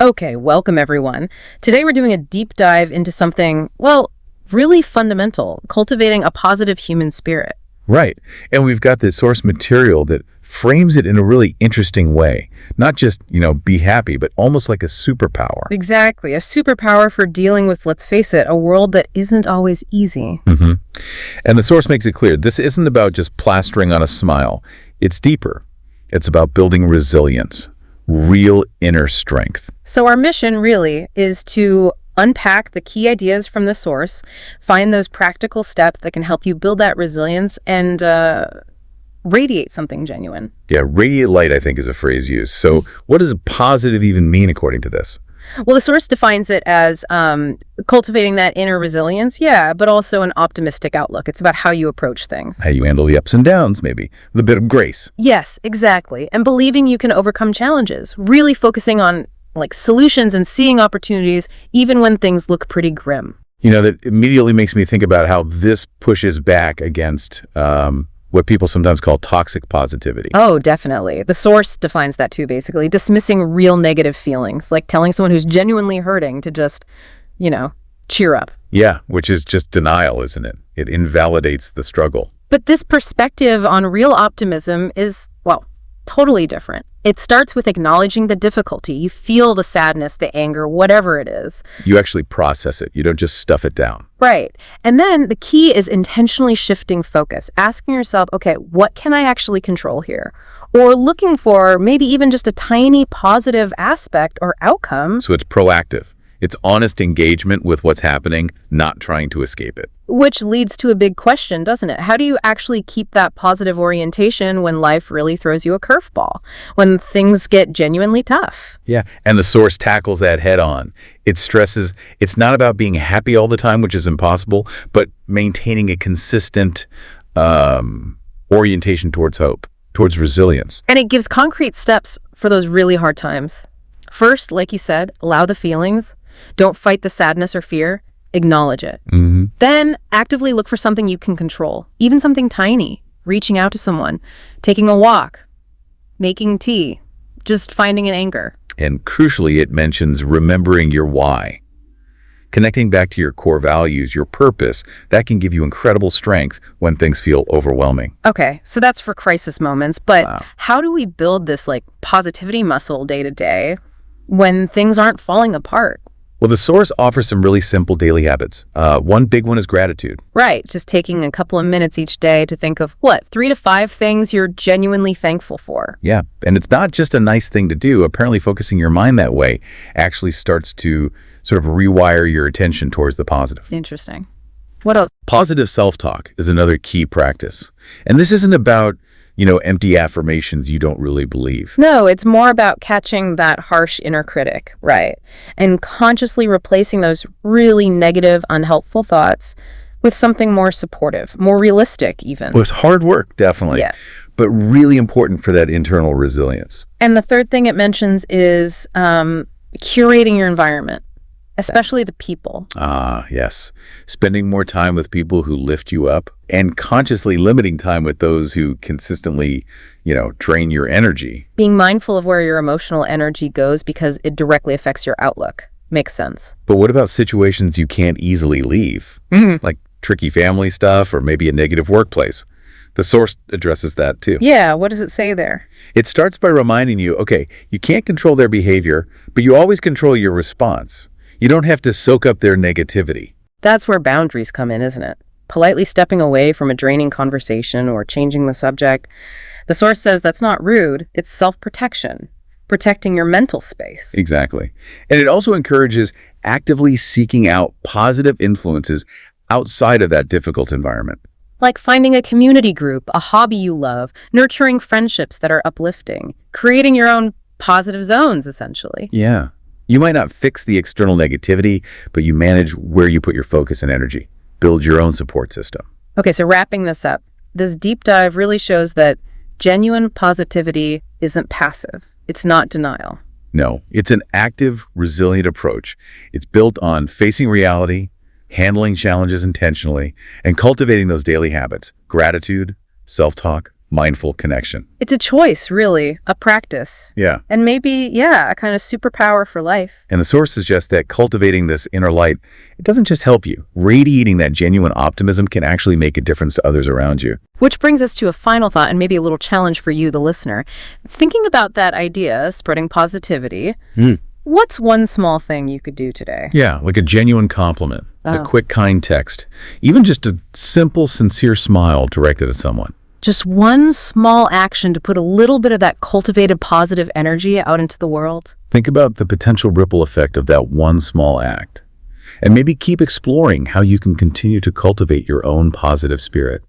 Okay, welcome everyone. Today we're doing a deep dive into something, well, really fundamental, cultivating a positive human spirit. Right. And we've got this source material that frames it in a really interesting way. Not just, be happy, but almost like a superpower. Exactly, a superpower for dealing with, let's face it, a world that isn't always easy. And the source makes it clear this isn't about just plastering on a smile. It's deeper. It's about building resilience, real inner strength. So our mission really is to unpack the key ideas from the source, find those practical steps that can help you build that resilience and radiate something genuine. Yeah, radiate light, I think, is a phrase used. So what does positive even mean according to this? Well, the source defines it as cultivating that inner resilience, yeah, but also an optimistic outlook. It's about how you approach things. How you handle the ups and downs, maybe, with a bit of grace. Yes, exactly. And believing you can overcome challenges, really focusing on solutions and seeing opportunities even when things look pretty grim. That immediately makes me think about how this pushes back against what people sometimes call toxic positivity. Oh, definitely. The source defines that too, basically. Dismissing real negative feelings, like telling someone who's genuinely hurting to just, cheer up. Yeah, which is just denial, isn't it? It invalidates the struggle. But this perspective on real optimism is, well, totally different. It starts with acknowledging the difficulty. You feel the sadness, the anger, whatever it is. You actually process it. You don't just stuff it down. Right. And then the key is intentionally shifting focus, asking yourself, okay, what can I actually control here? Or looking for maybe even just a tiny positive aspect or outcome. So it's proactive. It's honest engagement with what's happening, not trying to escape it. Which leads to a big question, doesn't it? How do you actually keep that positive orientation when life really throws you a curveball, when things get genuinely tough? Yeah, and the source tackles that head on. It stresses it's not about being happy all the time, which is impossible, but maintaining a consistent orientation towards hope, towards resilience. And it gives concrete steps for those really hard times. First, like you said, allow the feelings. Don't fight the sadness or fear. Acknowledge it. Then actively look for something you can control, even something tiny, reaching out to someone, taking a walk, making tea, just finding an anchor. And crucially, it mentions remembering your why. Connecting back to your core values, your purpose, that can give you incredible strength when things feel overwhelming. Okay, so that's for crisis moments, but Wow. How do we build this positivity muscle day to day when things aren't falling apart? Well, the source offers some really simple daily habits. One big one is gratitude. Right, just taking a couple of minutes each day to think of, 3 to 5 things you're genuinely thankful for. Yeah, and it's not just a nice thing to do. Apparently, focusing your mind that way actually starts to sort of rewire your attention towards the positive. Interesting. What else? Positive self-talk is another key practice. And this isn't about, empty affirmations you don't really believe. No, it's more about catching that harsh inner critic, right? And consciously replacing those really negative, unhelpful thoughts with something more supportive, more realistic even. Well, it's hard work, definitely. Yeah. But really important for that internal resilience. And the third thing it mentions is curating your environment, especially the people. Yes. Spending more time with people who lift you up and consciously limiting time with those who consistently, drain your energy. Being mindful of where your emotional energy goes because it directly affects your outlook. Makes sense. But what about situations you can't easily leave? Like tricky family stuff or maybe a negative workplace? The source addresses that too. Yeah, what does it say there? It starts by reminding you, okay, you can't control their behavior, but you always control your response. You don't have to soak up their negativity. That's where boundaries come in, isn't it? Politely stepping away from a draining conversation or changing the subject. The source says that's not rude, it's self-protection, protecting your mental space. Exactly. And it also encourages actively seeking out positive influences outside of that difficult environment. Like finding a community group, a hobby you love, nurturing friendships that are uplifting, creating your own positive zones, essentially. Yeah. You might not fix the external negativity, but you manage where you put your focus and energy. Build your own support system. Okay, so wrapping this up, this deep dive really shows that genuine positivity isn't passive. It's not denial. No, it's an active, resilient approach. It's built on facing reality, handling challenges intentionally, and cultivating those daily habits: gratitude, self-talk, mindful connection. It's a choice, really, a practice. Yeah. And maybe, yeah, a kind of superpower for life. And the source suggests that cultivating this inner light, it doesn't just help you. Radiating that genuine optimism can actually make a difference to others around you. Which brings us to a final thought and maybe a little challenge for you, the listener. Thinking about that idea, spreading positivity, what's one small thing you could do today? Yeah, like a genuine compliment, a quick, kind text, even just a simple, sincere smile directed at someone. Just one small action to put a little bit of that cultivated positive energy out into the world. Think about the potential ripple effect of that one small act. And maybe keep exploring how you can continue to cultivate your own positive spirit.